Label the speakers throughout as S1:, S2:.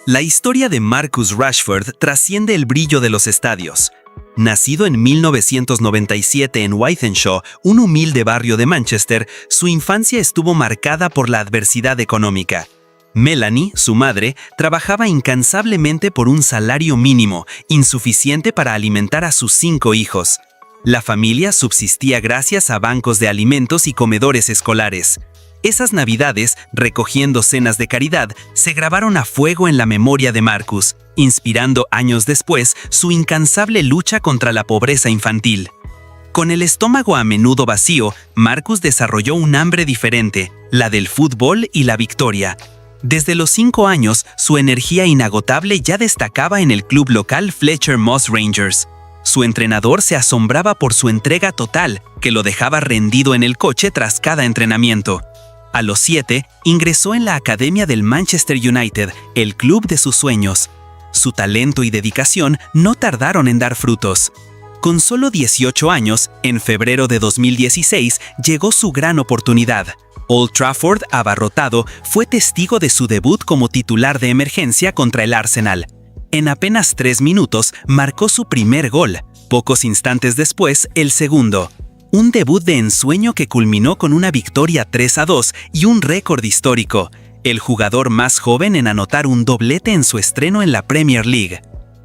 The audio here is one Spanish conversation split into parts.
S1: La historia de Marcus Rashford trasciende el brillo de los estadios. Nacido en 1997 en Wythenshawe, un humilde barrio de Manchester, su infancia estuvo marcada por la adversidad económica. Melanie, su madre, trabajaba incansablemente por un salario mínimo, insuficiente para alimentar a sus 5 hijos. La familia subsistía gracias a bancos de alimentos y comedores escolares. Esas navidades, recogiendo cenas de caridad, se grabaron a fuego en la memoria de Marcus, inspirando años después su incansable lucha contra la pobreza infantil. Con el estómago a menudo vacío, Marcus desarrolló un hambre diferente, la del fútbol y la victoria. Desde los 5 años, su energía inagotable ya destacaba en el club local Fletcher Moss Rangers. Su entrenador se asombraba por su entrega total, que lo dejaba rendido en el coche tras cada entrenamiento. A los 7, ingresó en la academia del Manchester United, el club de sus sueños. Su talento y dedicación no tardaron en dar frutos. Con solo 18 años, en febrero de 2016, llegó su gran oportunidad. Old Trafford, abarrotado, fue testigo de su debut como titular de emergencia contra el Arsenal. En apenas 3 minutos, marcó su primer gol. Pocos instantes después, el segundo. Un debut de ensueño que culminó con una victoria 3-2 y un récord histórico. El jugador más joven en anotar un doblete en su estreno en la Premier League.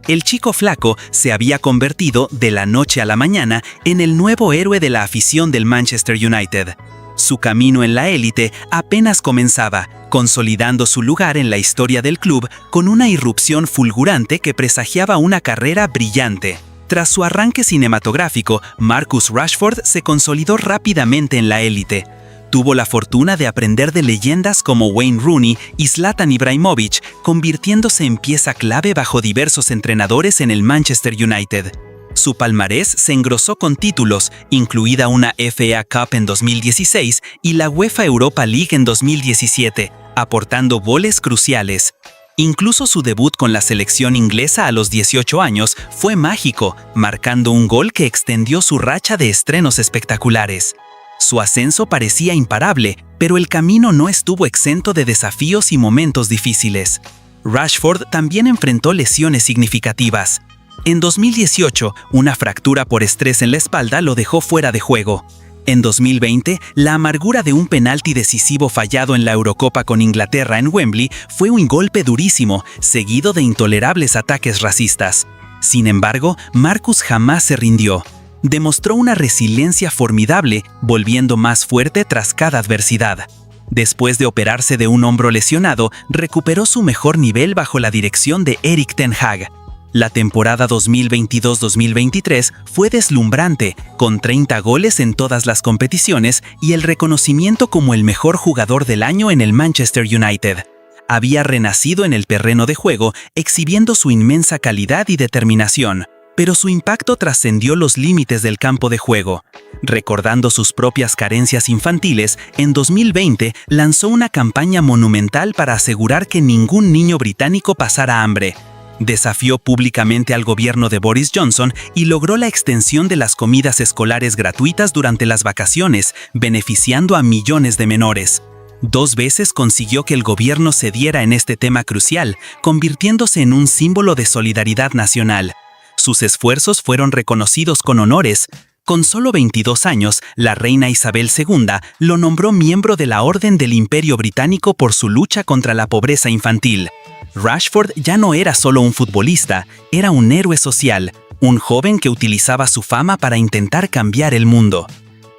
S1: El chico flaco se había convertido, de la noche a la mañana, en el nuevo héroe de la afición del Manchester United. Su camino en la élite apenas comenzaba, consolidando su lugar en la historia del club con una irrupción fulgurante que presagiaba una carrera brillante. Tras su arranque cinematográfico, Marcus Rashford se consolidó rápidamente en la élite. Tuvo la fortuna de aprender de leyendas como Wayne Rooney y Zlatan Ibrahimovic, convirtiéndose en pieza clave bajo diversos entrenadores en el Manchester United. Su palmarés se engrosó con títulos, incluida una FA Cup en 2016 y la UEFA Europa League en 2017, aportando goles cruciales. Incluso su debut con la selección inglesa a los 18 años fue mágico, marcando un gol que extendió su racha de estrenos espectaculares. Su ascenso parecía imparable, pero el camino no estuvo exento de desafíos y momentos difíciles. Rashford también enfrentó lesiones significativas. En 2018, una fractura por estrés en la espalda lo dejó fuera de juego. En 2020, la amargura de un penalti decisivo fallado en la Eurocopa con Inglaterra en Wembley fue un golpe durísimo, seguido de intolerables ataques racistas. Sin embargo, Marcus jamás se rindió. Demostró una resiliencia formidable, volviendo más fuerte tras cada adversidad. Después de operarse de un hombro lesionado, recuperó su mejor nivel bajo la dirección de Erik ten Hag. La temporada 2022-2023 fue deslumbrante, con 30 goles en todas las competiciones y el reconocimiento como el mejor jugador del año en el Manchester United. Había renacido en el terreno de juego, exhibiendo su inmensa calidad y determinación, pero su impacto trascendió los límites del campo de juego. Recordando sus propias carencias infantiles, en 2020 lanzó una campaña monumental para asegurar que ningún niño británico pasara hambre. Desafió públicamente al gobierno de Boris Johnson y logró la extensión de las comidas escolares gratuitas durante las vacaciones, beneficiando a millones de menores. 2 veces consiguió que el gobierno cediera en este tema crucial, convirtiéndose en un símbolo de solidaridad nacional. Sus esfuerzos fueron reconocidos con honores. Con solo 22 años, la reina Isabel II lo nombró miembro de la Orden del Imperio Británico por su lucha contra la pobreza infantil. Rashford ya no era solo un futbolista, era un héroe social, un joven que utilizaba su fama para intentar cambiar el mundo.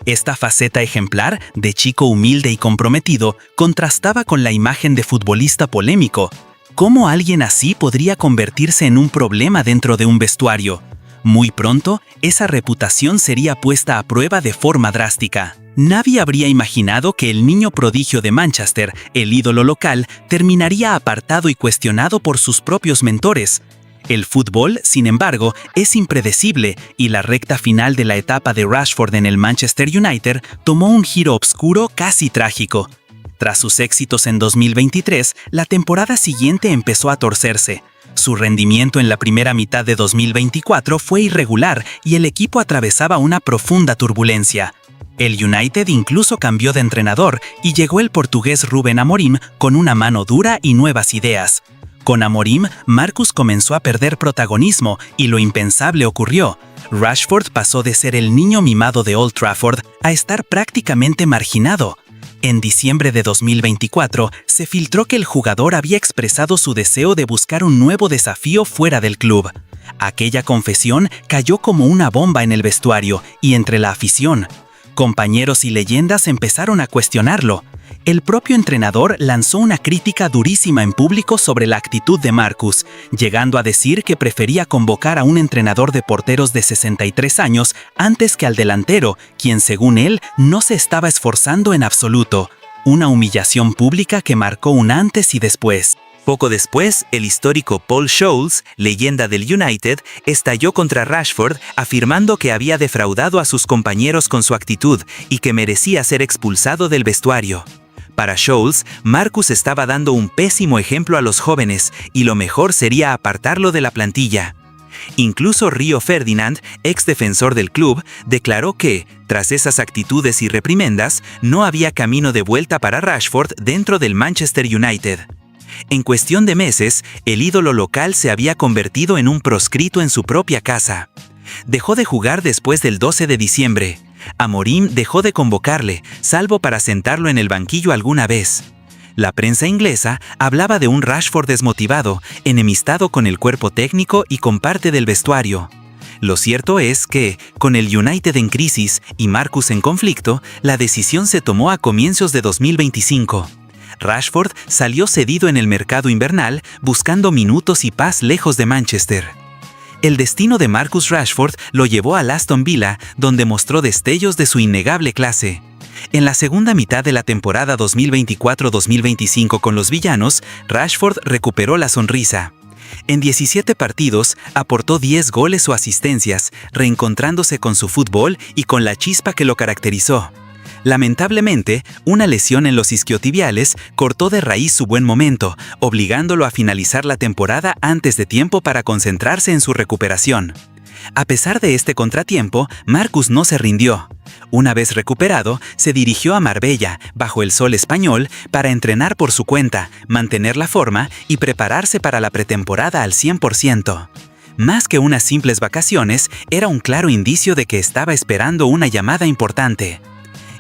S1: Esta faceta ejemplar, de chico humilde y comprometido, contrastaba con la imagen de futbolista polémico. ¿Cómo alguien así podría convertirse en un problema dentro de un vestuario? Muy pronto, esa reputación sería puesta a prueba de forma drástica. Nadie habría imaginado que el niño prodigio de Manchester, el ídolo local, terminaría apartado y cuestionado por sus propios mentores. El fútbol, sin embargo, es impredecible y la recta final de la etapa de Rashford en el Manchester United tomó un giro oscuro casi trágico. Tras sus éxitos en 2023, la temporada siguiente empezó a torcerse. Su rendimiento en la primera mitad de 2024 fue irregular y el equipo atravesaba una profunda turbulencia. El United incluso cambió de entrenador y llegó el portugués Rubén Amorim con una mano dura y nuevas ideas. Con Amorim, Marcus comenzó a perder protagonismo y lo impensable ocurrió. Rashford pasó de ser el niño mimado de Old Trafford a estar prácticamente marginado. En diciembre de 2024, se filtró que el jugador había expresado su deseo de buscar un nuevo desafío fuera del club. Aquella confesión cayó como una bomba en el vestuario y entre la afición. Compañeros y leyendas empezaron a cuestionarlo. El propio entrenador lanzó una crítica durísima en público sobre la actitud de Marcus, llegando a decir que prefería convocar a un entrenador de porteros de 63 años antes que al delantero, quien según él no se estaba esforzando en absoluto. Una humillación pública que marcó un antes y después.
S2: Poco después, el histórico Paul Scholes, leyenda del United, estalló contra Rashford afirmando que había defraudado a sus compañeros con su actitud y que merecía ser expulsado del vestuario. Para Scholes, Marcus estaba dando un pésimo ejemplo a los jóvenes y lo mejor sería apartarlo de la plantilla. Incluso Rio Ferdinand, ex defensor del club, declaró que, tras esas actitudes y reprimendas, no había camino de vuelta para Rashford dentro del Manchester United. En cuestión de meses, el ídolo local se había convertido en un proscrito en su propia casa. Dejó de jugar después del 12 de diciembre. Amorim dejó de convocarle, salvo para sentarlo en el banquillo alguna vez. La prensa inglesa hablaba de un Rashford desmotivado, enemistado con el cuerpo técnico y con parte del vestuario. Lo cierto es que, con el United en crisis y Marcus en conflicto, la decisión se tomó a comienzos de 2025. Rashford salió cedido en el mercado invernal, buscando minutos y paz lejos de Manchester. El destino de Marcus Rashford lo llevó al Aston Villa, donde mostró destellos de su innegable clase. En la segunda mitad de la temporada 2024-2025 con los villanos, Rashford recuperó la sonrisa. En 17 partidos, aportó 10 goles o asistencias, reencontrándose con su fútbol y con la chispa que lo caracterizó. Lamentablemente, una lesión en los isquiotibiales cortó de raíz su buen momento, obligándolo a finalizar la temporada antes de tiempo para concentrarse en su recuperación. A pesar de este contratiempo, Marcus no se rindió. Una vez recuperado, se dirigió a Marbella, bajo el sol español, para entrenar por su cuenta, mantener la forma y prepararse para la pretemporada al 100%. Más que unas simples vacaciones, era un claro indicio de que estaba esperando una llamada importante.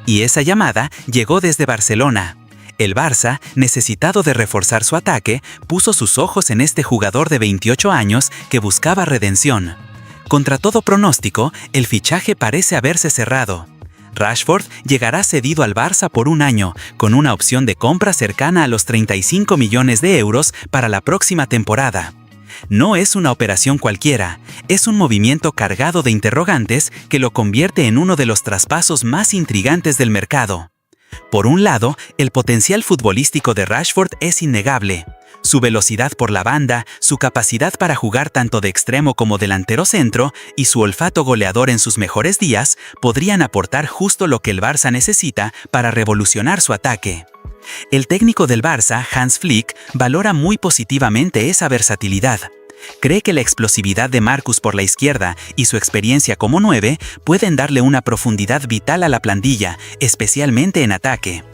S2: Y esa llamada llegó desde Barcelona. El Barça, necesitado de reforzar su ataque, puso sus ojos en este jugador de 28 años que buscaba redención. Contra todo pronóstico, el fichaje parece haberse cerrado. Rashford llegará cedido al Barça por un año, con una opción de compra cercana a los 35 millones de euros para la próxima temporada. No es una operación cualquiera, es un movimiento cargado de interrogantes que lo convierte en uno de los traspasos más intrigantes del mercado. Por un lado, el potencial futbolístico de Rashford es innegable. Su velocidad por la banda, su capacidad para jugar tanto de extremo como delantero centro y su olfato goleador en sus mejores días podrían aportar justo lo que el Barça necesita para revolucionar su ataque. El técnico del Barça, Hans Flick, valora muy positivamente esa versatilidad. Cree que la explosividad de Marcus por la izquierda y su experiencia como 9 pueden darle una profundidad vital a la plantilla, especialmente en ataque.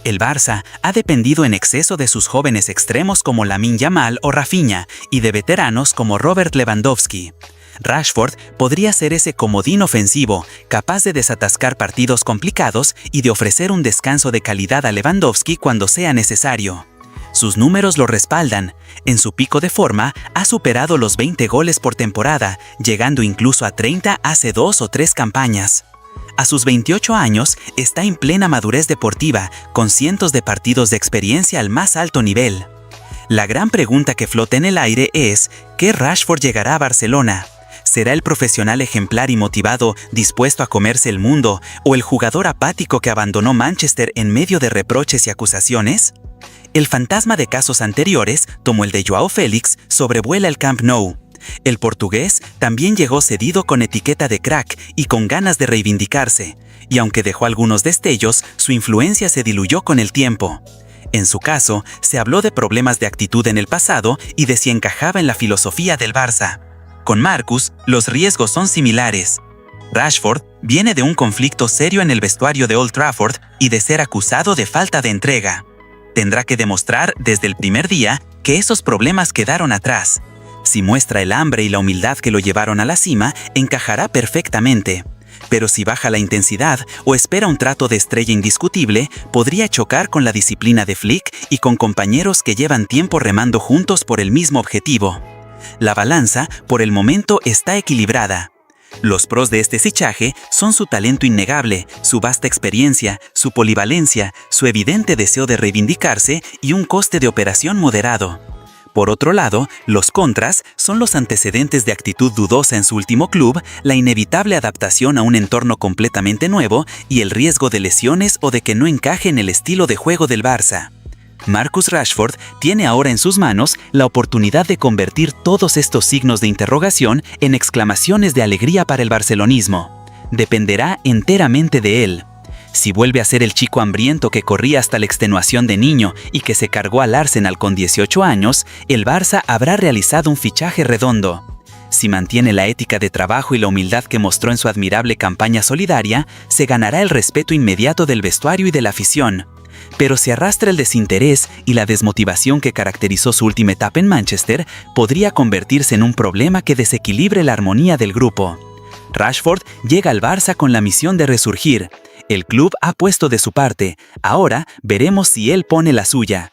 S2: El Barça ha dependido en exceso de sus jóvenes extremos como Lamine Yamal o Rafinha y de veteranos como Robert Lewandowski. Rashford podría ser ese comodín ofensivo, capaz de desatascar partidos complicados y de ofrecer un descanso de calidad a Lewandowski cuando sea necesario. Sus números lo respaldan. En su pico de forma, ha superado los 20 goles por temporada, llegando incluso a 30 hace 2 o 3 campañas. A sus 28 años, está en plena madurez deportiva, con cientos de partidos de experiencia al más alto nivel. La gran pregunta que flota en el aire es, ¿qué Rashford llegará a Barcelona? ¿Será el profesional ejemplar y motivado, dispuesto a comerse el mundo, o el jugador apático que abandonó Manchester en medio de reproches y acusaciones? El fantasma de casos anteriores, como el de Joao Félix, sobrevuela el Camp Nou. El portugués también llegó cedido con etiqueta de crack y con ganas de reivindicarse, y aunque dejó algunos destellos, su influencia se diluyó con el tiempo. En su caso, se habló de problemas de actitud en el pasado y de si encajaba en la filosofía del Barça. Con Marcus, los riesgos son similares. Rashford viene de un conflicto serio en el vestuario de Old Trafford y de ser acusado de falta de entrega. Tendrá que demostrar desde el primer día que esos problemas quedaron atrás. Si muestra el hambre y la humildad que lo llevaron a la cima, encajará perfectamente. Pero si baja la intensidad o espera un trato de estrella indiscutible, podría chocar con la disciplina de Flick y con compañeros que llevan tiempo remando juntos por el mismo objetivo. La balanza, por el momento, está equilibrada. Los pros de este fichaje son su talento innegable, su vasta experiencia, su polivalencia, su evidente deseo de reivindicarse y un coste de operación moderado. Por otro lado, los contras son los antecedentes de actitud dudosa en su último club, la inevitable adaptación a un entorno completamente nuevo y el riesgo de lesiones o de que no encaje en el estilo de juego del Barça. Marcus Rashford tiene ahora en sus manos la oportunidad de convertir todos estos signos de interrogación en exclamaciones de alegría para el barcelonismo. Dependerá enteramente de él. Si vuelve a ser el chico hambriento que corría hasta la extenuación de niño y que se cargó al Arsenal con 18 años, el Barça habrá realizado un fichaje redondo. Si mantiene la ética de trabajo y la humildad que mostró en su admirable campaña solidaria, se ganará el respeto inmediato del vestuario y de la afición. Pero si arrastra el desinterés y la desmotivación que caracterizó su última etapa en Manchester, podría convertirse en un problema que desequilibre la armonía del grupo. Rashford llega al Barça con la misión de resurgir. El club ha puesto de su parte. Ahora veremos si él pone la suya.